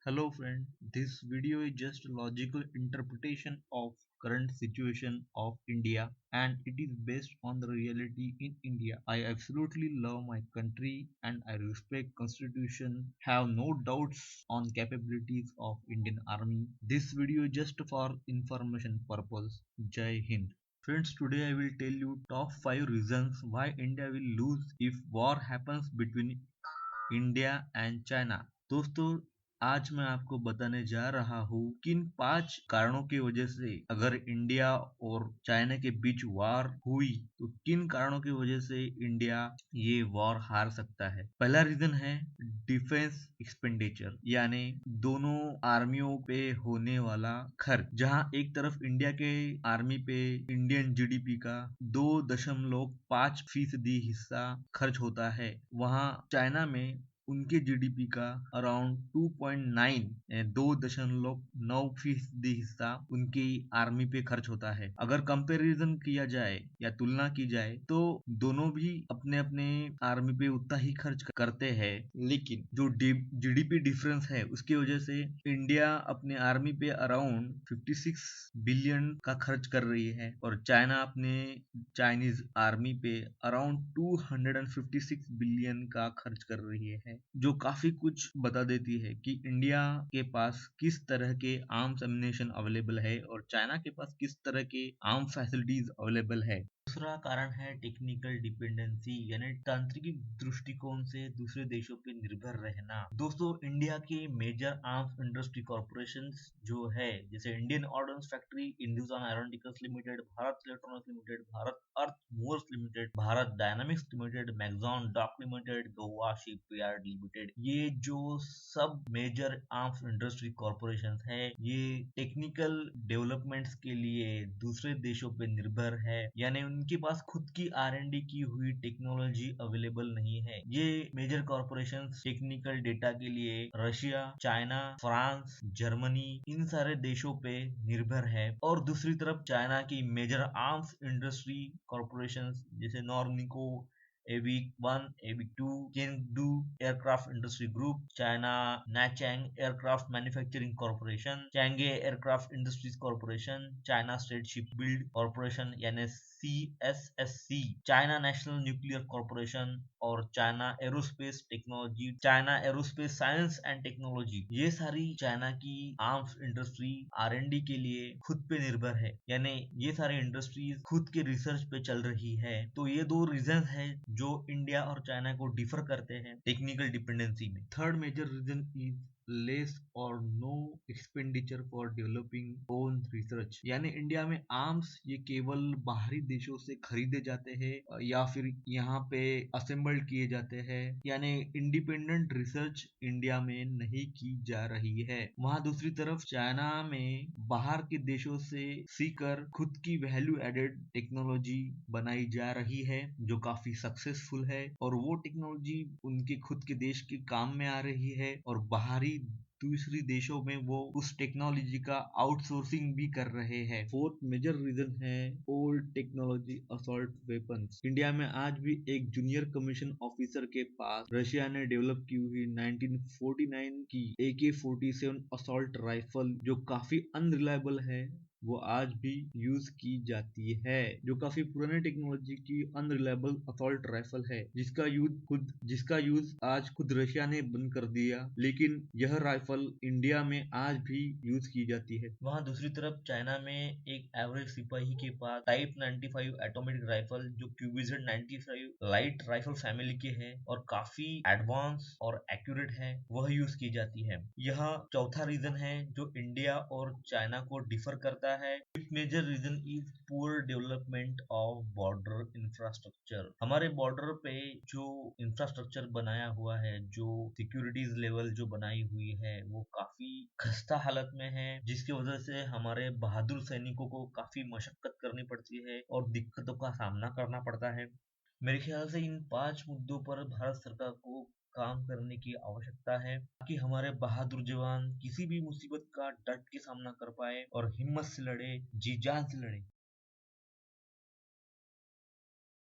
Hello friend, this video is just a logical interpretation of current situation of India and it is based on the reality in India. I absolutely love my country and I respect constitution, have no doubts on capabilities of Indian army. This video is just for information purpose. Jai Hind. Friends, today I will tell you top 5 reasons why India will lose if war happens between India and China. दोस्तों, आज मैं आपको बताने जा रहा हूँ किन 5 कारणों की वजह से अगर इंडिया और चाइना के बीच वॉर हुई तो किन कारणों की वजह से इंडिया ये वॉर हार सकता है। पहला रीजन है डिफेंस एक्सपेंडिचर, यानी दोनों आर्मियों पे होने वाला खर्च। जहां एक तरफ इंडिया के आर्मी पे इंडियन जीडीपी का 2.5% हिस्सा खर्च होता है, वहां चाइना में उनके जीडीपी का अराउंड 2.9% हिस्सा उनकी आर्मी पे खर्च होता है। अगर कंपैरिजन किया जाए या तुलना की जाए तो दोनों भी अपने अपने आर्मी पे उतना ही खर्च करते हैं, लेकिन जो जीडीपी डिफरेंस है उसकी वजह से इंडिया अपने आर्मी पे अराउंड 56 बिलियन का खर्च कर रही है और चाइना अपने चाइनीज आर्मी पे अराउंड 256 बिलियन का खर्च कर रही है, जो काफी कुछ बता देती है कि इंडिया के पास किस तरह के आर्म्स एम्युनिशन अवेलेबल है और चाइना के पास किस तरह के आर्म फैसिलिटीज अवेलेबल है। दूसरा कारण है टेक्निकल डिपेंडेंसी, यानी तांत्रिक दृष्टिकोण से दूसरे देशों पे निर्भर रहना। दोस्तों, इंडिया के मेजर आर्म्स इंडस्ट्री कॉर्पोरेशंस जो है, जैसे Indian ordnance factory, Hindustan aeronautics limited, Bharat electronics limited, Bharat earth movers limited, Bharat dynamics limited, Mazagon dock limited, Goa shipyard limited, ये जो सब मेजर आर्म्स इंडस्ट्री कॉर्पोरेशन है, ये टेक्निकल डेवलपमेंट्स के लिए दूसरे देशों पे निर्भर है, यानी उनके पास खुद की R&D की हुई टेक्नोलॉजी अवेलेबल नहीं है। ये मेजर कॉर्पोरेशन टेक्निकल डेटा के लिए रशिया, चाइना, फ्रांस, जर्मनी, इन सारे देशों पे निर्भर है। और दूसरी तरफ चाइना की मेजर आर्म्स इंडस्ट्री कॉर्पोरेशन जैसे Norinco, AVIC 1, AVIC 2, Chengdu aircraft industry group, China Nanchang aircraft manufacturing corporation, Changhe aircraft industries corporation, China state ship build corporation यानी CSSC, China national nuclear corporation और China aerospace technology, China aerospace science and technology, ये सारी China की arms industry R&D के लिए खुद पे निर्भर है, यानी ये सारी इंडस्ट्रीज खुद के रिसर्च पे चल रही है। तो ये दो रीजन है जो इंडिया और चाइना को डिफर करते हैं टेक्निकल डिपेंडेंसी में। Third major reason is less और no expenditure for developing own research, यानी इंडिया में आर्म्स ये केवल बाहरी देशों से खरीदे जाते हैं या फिर यहाँ पे असेंबल्ड किए जाते हैं, यानी इंडिपेंडेंट रिसर्च इंडिया में नहीं की जा रही है। वहाँ दूसरी तरफ चाइना में बाहर के देशों से सीकर खुद की वैल्यू एडेड टेक्नोलॉजी बनाई जा रही है, जो काफी सक्सेसफुल है और वो टेक्नोलॉजी उनके खुद के देश के काम में आ रही है और बाहरी दूसरी देशों में वो उस टेक्नोलॉजी का आउटसोर्सिंग भी कर रहे हैं। फोर्थ मेजर रीजन है old technology assault weapons. India में आज भी एक जूनियर कमीशन ऑफिसर के पास रशिया ने डेवलप की हुई 1949 की AK-47 असॉल्ट राइफल, जो काफी अनरिलायबल है, वो आज भी यूज की जाती है, जो काफी पुराने टेक्नोलॉजी की अनरिलायबल असॉल्ट राइफल है, जिसका यूज आज खुद रशिया ने बंद कर दिया, लेकिन यह राइफल इंडिया में आज भी यूज की जाती है। वहाँ दूसरी तरफ चाइना में एक एवरेज सिपाही के पास टाइप 95 एटॉमिक राइफल, जो QBZ 95 लाइट राइफल फैमिली के है और काफी एडवांस और एक्यूरेट है, वह यूज की जाती है। यह चौथा रीजन है जो इंडिया और चाइना को डिफर करता है। Fifth major reason is poor development of border infrastructure. हमारे बॉर्डर पे जो इंफ्रास्ट्रक्चर बनाया हुआ है, जो सिक्योरिटीज लेवल जो बनाई हुई है, वो काफी खस्ता हालत में है, जिसकी वजह से हमारे बहादुर सैनिकों को काफी मशक्कत करनी पड़ती है और दिक्कतों का सामना करना पड़ता है। मेरे ख्याल से इन 5 मुद्दों पर भारत सरकार को काम करने की आवश्यकता है, ताकि हमारे बहादुर जवान किसी भी मुसीबत का डट के सामना कर पाए और हिम्मत से लड़े, जी जान से लड़े।